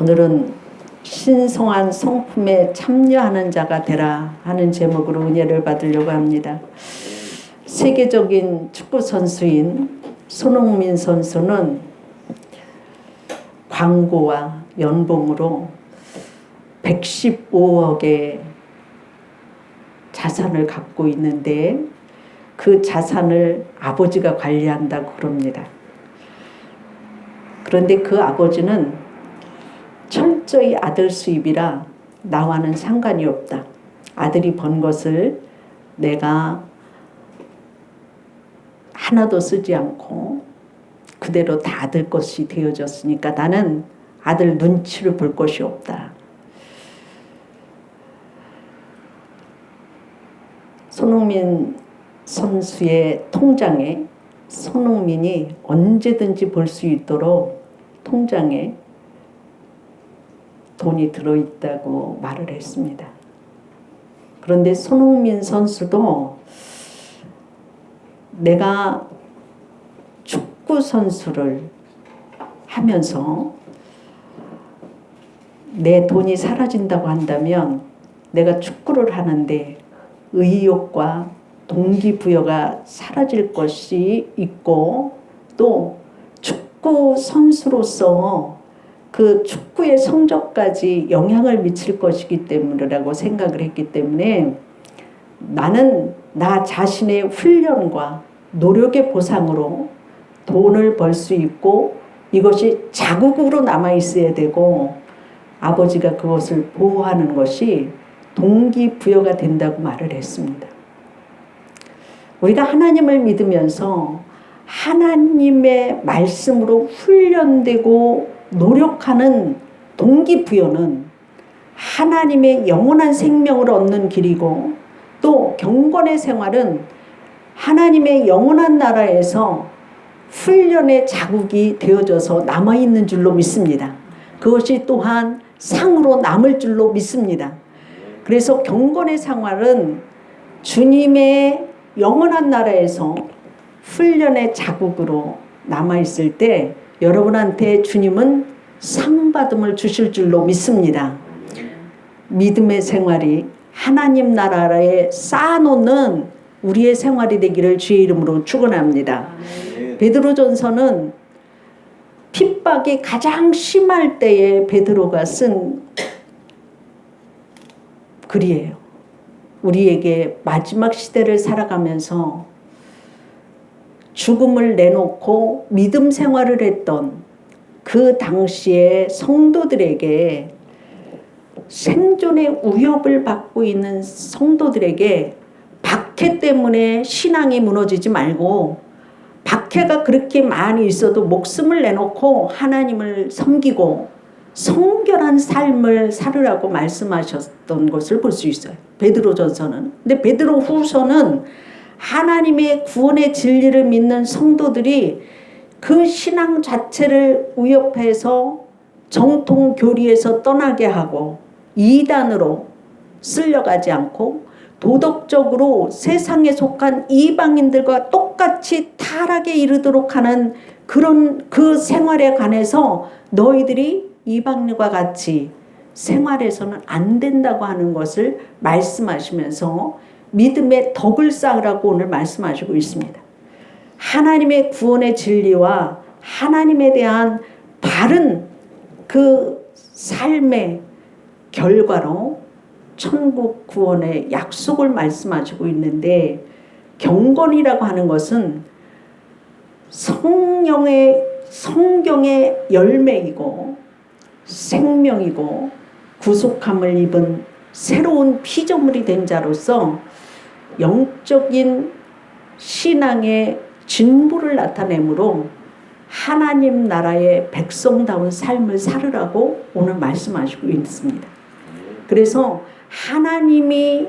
오늘은 신성한 성품에 참여하는 자가 되라 하는 제목으로 은혜를 받으려고 합니다. 세계적인 축구 선수인 손흥민 선수는 광고와 연봉으로 115억의 자산을 갖고 있는데 그 자산을 아버지가 관리한다고 그럽니다. 그런데 그 아버지는 철저히 아들 수입이라 나와는 상관이 없다. 아들이 번 것을 내가 하나도 쓰지 않고 그대로 다 아들 것이 되어졌으니까 나는 아들 눈치를 볼 것이 없다. 손흥민 선수의 통장에 손흥민이 언제든지 볼 수 있도록 통장에 돈이 들어있다고 말을 했습니다. 그런데 손흥민 선수도 내가 축구 선수를 하면서 내 돈이 사라진다고 한다면 내가 축구를 하는데 의욕과 동기부여가 사라질 것이 있고 또 축구 선수로서 그 축구의 성적까지 영향을 미칠 것이기 때문이라고 생각을 했기 때문에 나는 나 자신의 훈련과 노력의 보상으로 돈을 벌 수 있고 이것이 자국으로 남아 있어야 되고 아버지가 그것을 보호하는 것이 동기부여가 된다고 말을 했습니다. 우리가 하나님을 믿으면서 하나님의 말씀으로 훈련되고 노력하는 동기부여는 하나님의 영원한 생명을 얻는 길이고 또 경건의 생활은 하나님의 영원한 나라에서 훈련의 자국이 되어져서 남아있는 줄로 믿습니다. 그것이 또한 상으로 남을 줄로 믿습니다. 그래서 경건의 생활은 주님의 영원한 나라에서 훈련의 자국으로 남아있을 때 여러분한테 주님은 상받음을 주실 줄로 믿습니다. 믿음의 생활이 하나님 나라에 쌓아놓는 우리의 생활이 되기를 주의 이름으로 축원합니다. 베드로전서는 핍박이 가장 심할 때에 베드로가 쓴 글이에요. 우리에게 마지막 시대를 살아가면서 죽음을 내놓고 믿음 생활을 했던 그 당시에 성도들에게 생존의 위협을 받고 있는 성도들에게 박해 때문에 신앙이 무너지지 말고 박해가 그렇게 많이 있어도 목숨을 내놓고 하나님을 섬기고 성결한 삶을 살으라고 말씀하셨던 것을 볼 수 있어요. 베드로전서는. 근데 베드로후서는 하나님의 구원의 진리를 믿는 성도들이 그 신앙 자체를 위협해서 정통 교리에서 떠나게 하고 이단으로 쓸려가지 않고 도덕적으로 세상에 속한 이방인들과 똑같이 타락에 이르도록 하는 그런 그 생활에 관해서 너희들이 이방인과 같이 생활해서는 안 된다고 하는 것을 말씀하시면서 믿음의 덕을 쌓으라고 오늘 말씀하시고 있습니다. 하나님의 구원의 진리와 하나님에 대한 바른 그 삶의 결과로 천국 구원의 약속을 말씀하시고 있는데 경건이라고 하는 것은 성경의 열매이고 생명이고 구속함을 입은 새로운 피조물이 된 자로서 영적인 신앙의 진보를 나타내므로 하나님 나라의 백성다운 삶을 살으라고 오늘 말씀하시고 있습니다. 그래서 하나님이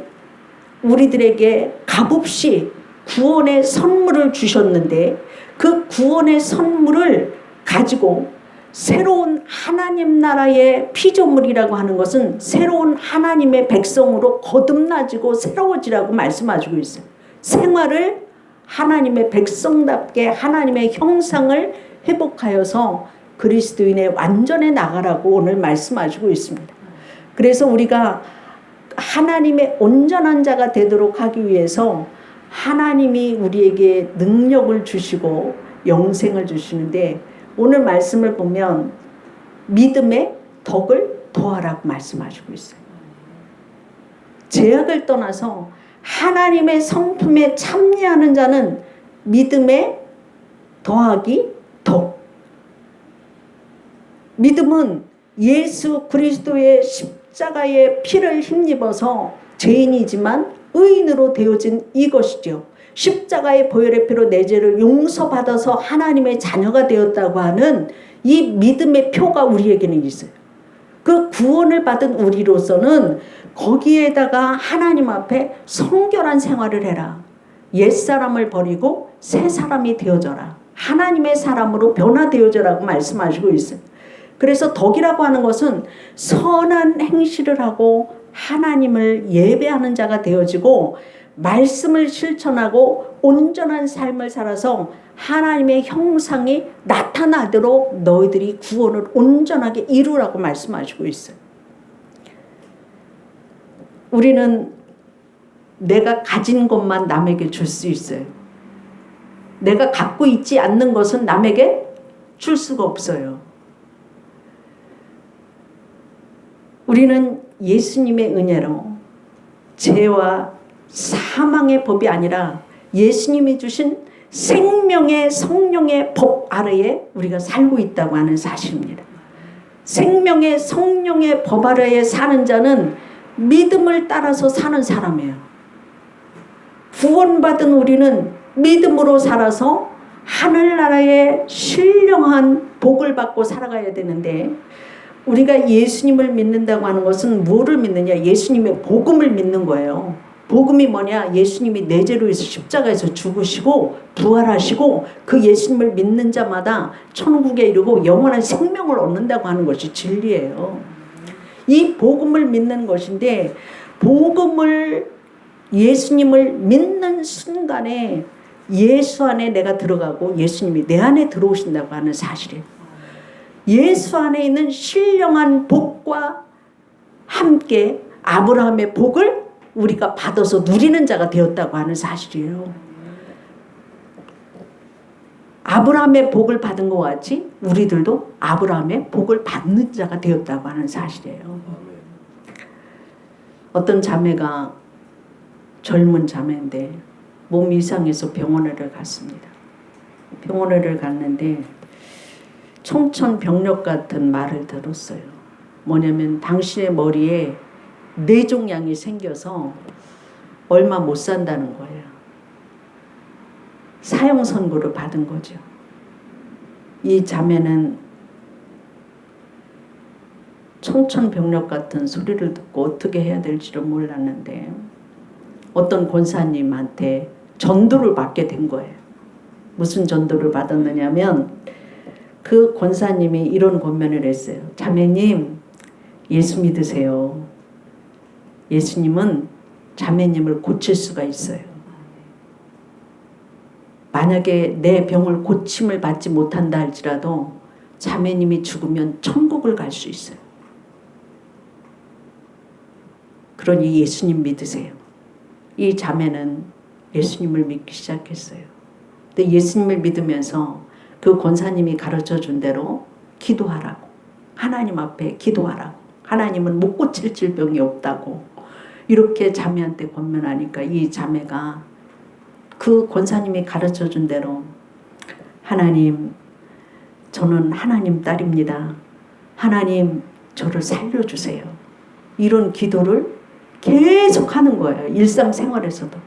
우리들에게 값없이 구원의 선물을 주셨는데 그 구원의 선물을 가지고 새로운 하나님 나라의 피조물이라고 하는 것은 새로운 하나님의 백성으로 거듭나지고 새로워지라고 말씀하시고 있어요. 생활을 하나님의 백성답게 하나님의 형상을 회복하여서 그리스도인의 완전에 나가라고 오늘 말씀하시고 있습니다. 그래서 우리가 하나님의 온전한 자가 되도록 하기 위해서 하나님이 우리에게 능력을 주시고 영생을 주시는데, 오늘 말씀을 보면 믿음의 덕을 더하라고 말씀하시고 있어요. 죄악을 떠나서 하나님의 성품에 참여하는 자는 믿음에 더하기 덕. 믿음은 예수 그리스도의 십자가의 피를 힘입어서 죄인이지만 의인으로 되어진 이것이죠. 십자가의 보혈의 피로 내 죄를 용서받아서 하나님의 자녀가 되었다고 하는 이 믿음의 표가 우리에게는 있어요. 그 구원을 받은 우리로서는 거기에다가 하나님 앞에 성결한 생활을 해라. 옛사람을 버리고 새 사람이 되어져라. 하나님의 사람으로 변화되어져라고 말씀하시고 있어요. 그래서 덕이라고 하는 것은 선한 행실을 하고 하나님을 예배하는 자가 되어지고, 말씀을 실천하고 온전한 삶을 살아서 하나님의 형상이 나타나도록 너희들이 구원을 온전하게 이루라고 말씀하시고 있어요. 우리는 내가 가진 것만 남에게 줄 수 있어요. 내가 갖고 있지 않는 것은 남에게 줄 수가 없어요. 우리는 예수님의 은혜로 죄와 사망의 법이 아니라 예수님이 주신 생명의 성령의 법 아래에 우리가 살고 있다고 하는 사실입니다. 생명의 성령의 법 아래에 사는 자는 믿음을 따라서 사는 사람이에요. 구원받은 우리는 믿음으로 살아서 하늘나라의 신령한 복을 받고 살아가야 되는데, 우리가 예수님을 믿는다고 하는 것은 뭐를 믿느냐? 예수님의 복음을 믿는 거예요. 복음이 뭐냐? 예수님이 내 죄로 해서 십자가에서 죽으시고 부활하시고 그 예수님을 믿는 자마다 천국에 이르고 영원한 생명을 얻는다고 하는 것이 진리예요. 이 복음을 믿는 것인데, 복음을 예수님을 믿는 순간에 예수 안에 내가 들어가고 예수님이 내 안에 들어오신다고 하는 사실이에요. 예수 안에 있는 신령한 복과 함께 아브라함의 복을 우리가 받아서 누리는 자가 되었다고 하는 사실이에요. 아브라함의 복을 받은 것 같이 우리들도 아브라함의 복을 받는 자가 되었다고 하는 사실이에요. 어떤 자매가, 젊은 자매인데 몸이 이상해서 병원을 갔습니다. 병원을 갔는데 청천벽력 같은 말을 들었어요. 뭐냐면 당신의 머리에 뇌종양이 생겨서 얼마 못 산다는 거예요. 사형 선고를 받은 거죠. 이 자매는 청천벽력 같은 소리를 듣고 어떻게 해야 될지를 몰랐는데 어떤 권사님한테 전도를 받게 된 거예요. 무슨 전도를 받았느냐면 그 권사님이 이런 권면을 했어요. 자매님, 예수 믿으세요. 예수님은 자매님을 고칠 수가 있어요. 만약에 내 병을 고침을 받지 못한다 할지라도 자매님이 죽으면 천국을 갈 수 있어요. 그러니 예수님 믿으세요. 이 자매는 예수님을 믿기 시작했어요. 근데 예수님을 믿으면서 그 권사님이 가르쳐 준 대로 기도하라고, 하나님 앞에 기도하라고, 하나님은 못 고칠 질병이 없다고 이렇게 자매한테 권면하니까 이 자매가 그 권사님이 가르쳐 준 대로 하나님, 저는 하나님 딸입니다. 하나님, 저를 살려주세요. 이런 기도를 계속 하는 거예요. 일상생활에서도.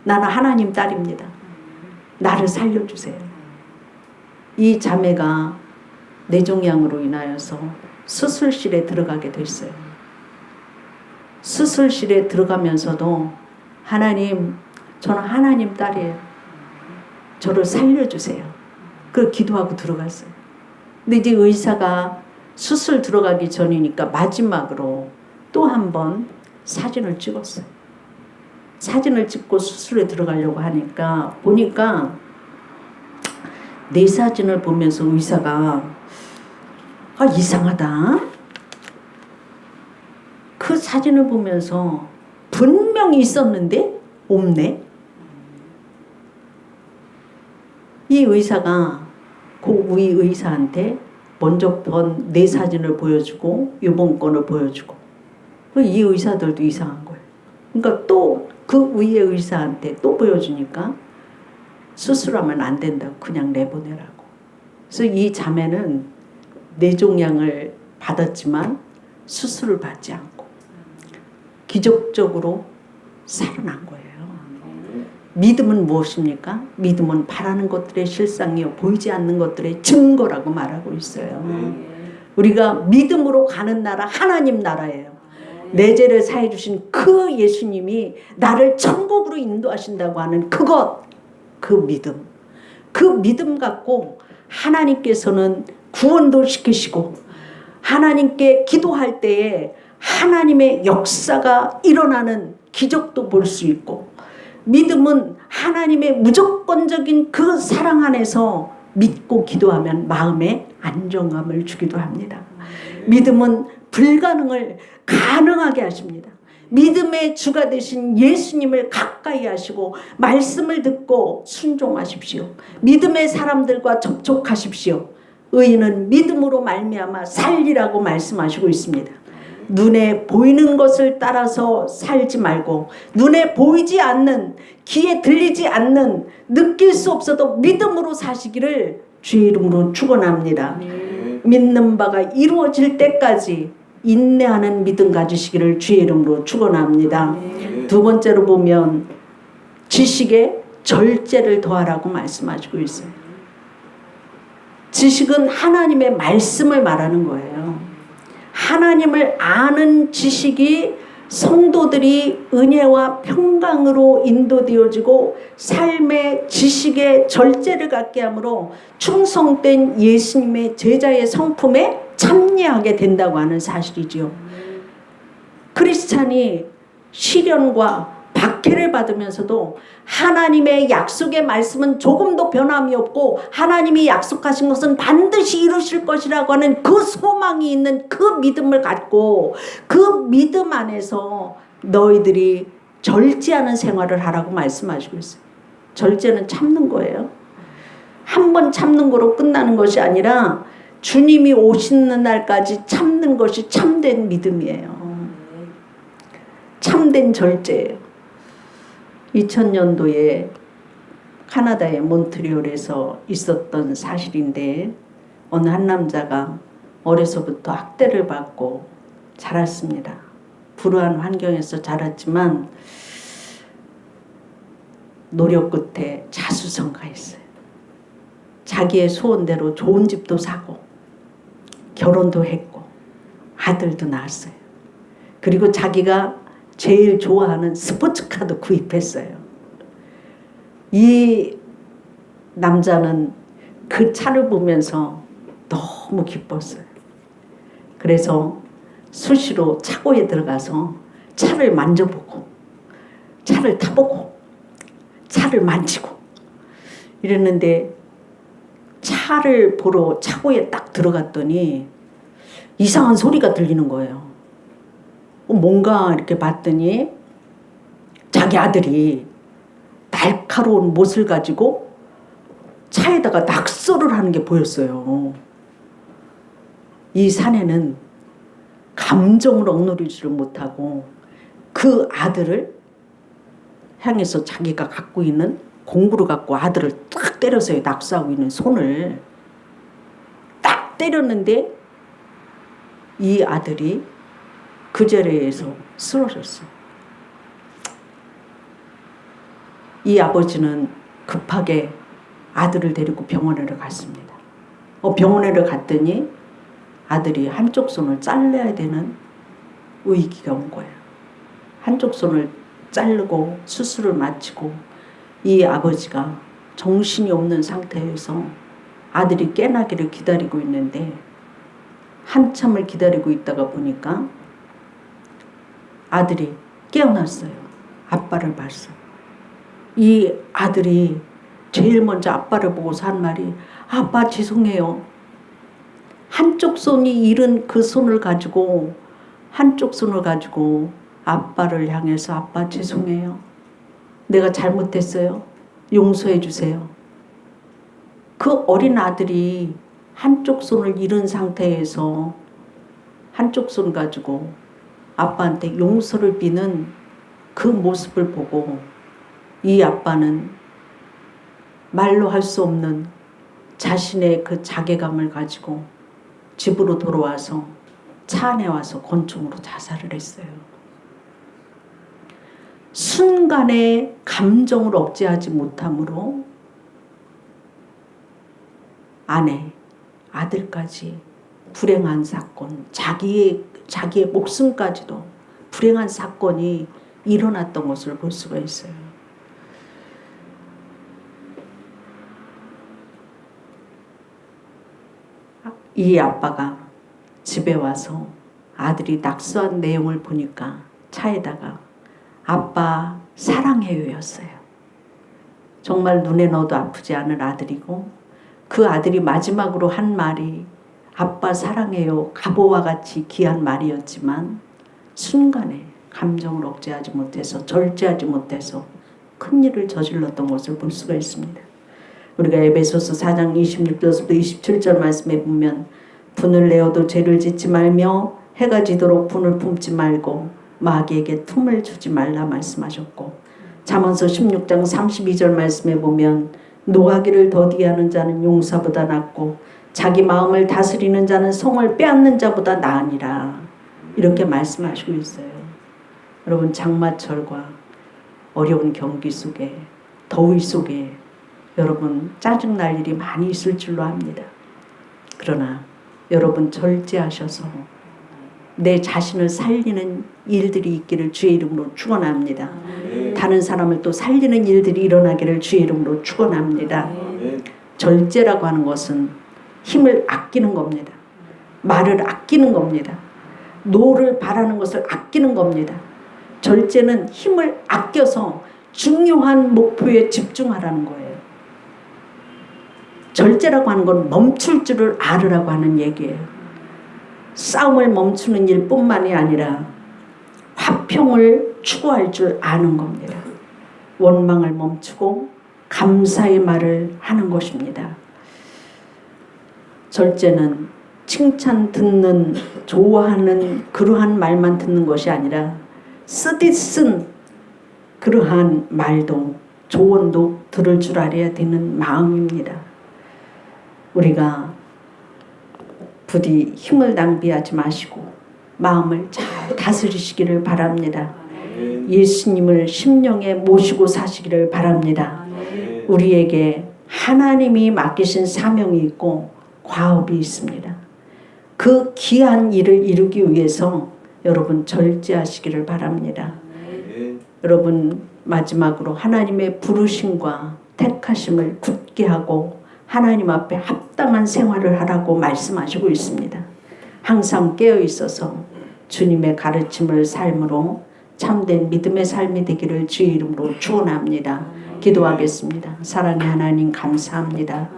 나는 하나님 딸입니다. 나를 살려주세요. 이 자매가 뇌종양으로 인하여서 수술실에 들어가게 됐어요. 수술실에 들어가면서도 하나님, 저는 하나님 딸이에요. 저를 살려주세요. 그 기도하고 들어갔어요. 근데 이제 의사가 수술 들어가기 전이니까 마지막으로 또 한 번 사진을 찍었어요. 사진을 찍고 수술에 들어가려고 하니까 보니까 내 사진을 보면서 의사가 아, 이상하다. 그 사진을 보면서 분명히 있었는데 없네. 이 의사가 그 위 의사한테 먼저 본 내 사진을 보여주고 이번 건을 보여주고 이 의사들도 이상한 거예요. 그러니까 또 그 위의 의사한테 또 보여주니까 수술하면 안 된다고 그냥 내보내라고. 그래서 이 자매는 뇌종양을 받았지만 수술을 받지 않고 기적적으로 살아난 거예요. 믿음은 무엇입니까? 믿음은 바라는 것들의 실상이요 보이지 않는 것들의 증거라고 말하고 있어요. 우리가 믿음으로 가는 나라 하나님 나라예요. 내 죄를 사해 주신 그 예수님이 나를 천국으로 인도하신다고 하는 그것, 그 믿음 갖고 하나님께서는 구원도 시키시고 하나님께 기도할 때에 하나님의 역사가 일어나는 기적도 볼 수 있고, 믿음은 하나님의 무조건적인 그 사랑 안에서 믿고 기도하면 마음에 안정감을 주기도 합니다. 믿음은 불가능을 가능하게 하십니다. 믿음의 주가 되신 예수님을 가까이 하시고 말씀을 듣고 순종하십시오. 믿음의 사람들과 접촉하십시오. 의인은 믿음으로 말미암아 살리라고 말씀하시고 있습니다. 눈에 보이는 것을 따라서 살지 말고 눈에 보이지 않는, 귀에 들리지 않는, 느낄 수 없어도 믿음으로 사시기를 주의 이름으로 축원합니다. 믿는 바가 이루어질 때까지 인내하는 믿음 가지시기를 주의 이름으로 축원합니다. 두 번째로 보면 지식에 절제를 더하라고 말씀하시고 있어요. 지식은 하나님의 말씀을 말하는 거예요. 하나님을 아는 지식이 성도들이 은혜와 평강으로 인도되어지고 삶의 지식의 절제를 갖게 하므로 충성된 예수님의 제자의 성품에 참여하게 된다고 하는 사실이지요. 크리스찬이 시련과 박해를 받으면서도 하나님의 약속의 말씀은 조금도 변함이 없고 하나님이 약속하신 것은 반드시 이루실 것이라고 하는 그 소망이 있는 그 믿음을 갖고 그 믿음 안에서 너희들이 절제하는 생활을 하라고 말씀하시고 있어요. 절제는 참는 거예요. 한 번 참는 거로 끝나는 것이 아니라 주님이 오시는 날까지 참는 것이 참된 믿음이에요. 참된 절제예요. 2000년도에 카나다의 몬트리올에서 있었던 사실인데, 어느 한 남자가 어려서부터 학대를 받고 자랐습니다. 불우한 환경에서 자랐지만 노력 끝에 자수성가했어요. 자기의 소원대로 좋은 집도 사고 결혼도 했고 아들도 낳았어요. 그리고 자기가 제일 좋아하는 스포츠카도 구입했어요. 이 남자는 그 차를 보면서 너무 기뻤어요. 그래서 수시로 차고에 들어가서 차를 만져보고 차를 타보고 차를 만지고 이랬는데, 차를 보러 차고에 딱 들어갔더니 이상한 소리가 들리는 거예요. 뭔가 이렇게 봤더니 자기 아들이 날카로운 못을 가지고 차에다가 낙서를 하는 게 보였어요. 이 사내는 감정을 억누르지를 못하고 그 아들을 향해서 자기가 갖고 있는 공구를 갖고 아들을 딱 때렸어요. 낙서하고 있는 손을 딱 때렸는데 이 아들이 그 자리에서 쓰러졌어요. 이 아버지는 급하게 아들을 데리고 병원에 갔습니다. 병원에 갔더니 아들이 한쪽 손을 잘라야 되는 위기가 온 거예요. 한쪽 손을 자르고 수술을 마치고 이 아버지가 정신이 없는 상태에서 아들이 깨나기를 기다리고 있는데, 한참을 기다리고 있다가 보니까 아들이 깨어났어요. 아빠를 봤어요. 이 아들이 제일 먼저 아빠를 보고서 한 말이, 아빠 죄송해요. 한쪽 손이 잃은 그 손을 가지고 한쪽 손을 가지고 아빠를 향해서 아빠 죄송해요. 내가 잘못했어요. 용서해 주세요. 그 어린 아들이 한쪽 손을 잃은 상태에서 한쪽 손 가지고 아빠한테 용서를 비는 그 모습을 보고 이 아빠는 말로 할 수 없는 자신의 그 자괴감을 가지고 집으로 돌아와서 차 안에 와서 권총으로 자살을 했어요. 순간에 감정을 억제하지 못함으로 아내, 아들까지 불행한 사건, 자기의 목숨까지도 불행한 사건이 일어났던 것을 볼 수가 있어요. 이 아빠가 집에 와서 아들이 낙서한 내용을 보니까 차에다가 아빠 사랑해요였어요. 정말 눈에 넣어도 아프지 않은 아들이고 그 아들이 마지막으로 한 말이 아빠 사랑해요 가보와 같이 귀한 말이었지만 순간에 감정을 억제하지 못해서 절제하지 못해서 큰일을 저질렀던 것을 볼 수가 있습니다. 우리가 에베소서 4장 26절부터 27절 말씀에 보면 분을 내어도 죄를 짓지 말며 해가 지도록 분을 품지 말고 마귀에게 틈을 주지 말라 말씀하셨고 잠언서 16장 32절 말씀에 보면 노하기를 더디하는 자는 용사보다 낫고 자기 마음을 다스리는 자는 성을 빼앗는 자보다 나으니라 이렇게 말씀하시고 있어요. 여러분 장마철과 어려운 경기 속에 더위 속에 여러분 짜증날 일이 많이 있을 줄로 압니다. 그러나 여러분 절제하셔서 내 자신을 살리는 일들이 있기를 주의 이름으로 축원합니다. 다른 사람을 또 살리는 일들이 일어나기를 주의 이름으로 축원합니다. 절제라고 하는 것은 힘을 아끼는 겁니다. 말을 아끼는 겁니다. 노를 바라는 것을 아끼는 겁니다. 절제는 힘을 아껴서 중요한 목표에 집중하라는 거예요. 절제라고 하는 건 멈출 줄을 알으라고 하는 얘기예요. 싸움을 멈추는 일뿐만이 아니라 화평을 추구할 줄 아는 겁니다. 원망을 멈추고 감사의 말을 하는 것입니다. 절제는 칭찬 듣는 좋아하는 그러한 말만 듣는 것이 아니라 쓰디쓴 그러한 말도 조언도 들을 줄 알아야 되는 마음입니다. 우리가 부디 힘을 낭비하지 마시고 마음을 잘 다스리시기를 바랍니다. 예수님을 심령에 모시고 사시기를 바랍니다. 우리에게 하나님이 맡기신 사명이 있고 과업이 있습니다. 그 귀한 일을 이루기 위해서 여러분 절제하시기를 바랍니다. 여러분 마지막으로 하나님의 부르심과 택하심을 굳게 하고 하나님 앞에 합당한 생활을 하라고 말씀하시고 있습니다. 항상 깨어 있어서 주님의 가르침을 삶으로 참된 믿음의 삶이 되기를 주의 이름으로 축원합니다. 기도하겠습니다. 사랑의 하나님 감사합니다.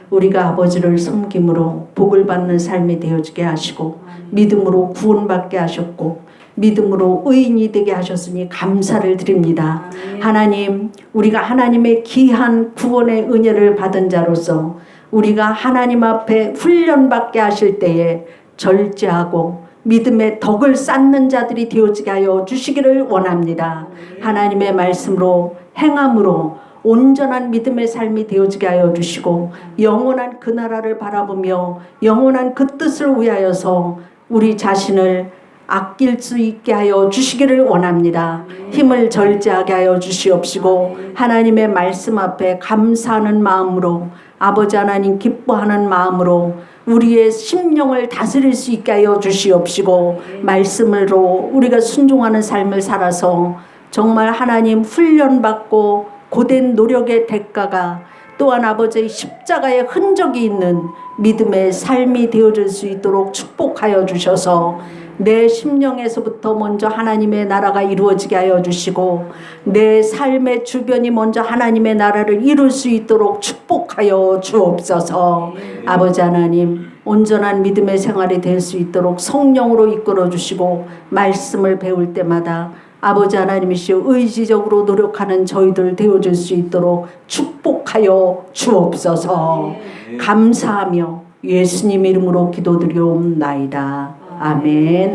우리가 아버지를 섬김으로 복을 받는 삶이 되어지게 하시고 믿음으로 구원받게 하셨고 믿음으로 의인이 되게 하셨으니 감사를 드립니다. 하나님, 우리가 하나님의 귀한 구원의 은혜를 받은 자로서 우리가 하나님 앞에 훈련받게 하실 때에 절제하고 믿음의 덕을 쌓는 자들이 되어지게 하여 주시기를 원합니다. 하나님의 말씀으로 행함으로 온전한 믿음의 삶이 되어지게 하여 주시고 영원한 그 나라를 바라보며 영원한 그 뜻을 위하여서 우리 자신을 아낄 수 있게 하여 주시기를 원합니다. 힘을 절제하게 하여 주시옵시고 하나님의 말씀 앞에 감사하는 마음으로 아버지 하나님 기뻐하는 마음으로 우리의 심령을 다스릴 수 있게 하여 주시옵시고 말씀으로 우리가 순종하는 삶을 살아서 정말 하나님 훈련받고 고된 노력의 대가가 또한 아버지의 십자가의 흔적이 있는 믿음의 삶이 되어질 수 있도록 축복하여 주셔서 내 심령에서부터 먼저 하나님의 나라가 이루어지게 하여 주시고 내 삶의 주변이 먼저 하나님의 나라를 이룰 수 있도록 축복하여 주옵소서. 아버지 하나님, 온전한 믿음의 생활이 될 수 있도록 성령으로 이끌어 주시고 말씀을 배울 때마다 아버지 하나님이시여 의지적으로 노력하는 저희들 되어줄 수 있도록 축복하여 주옵소서. 감사하며 예수님 이름으로 기도드리옵나이다. 아멘.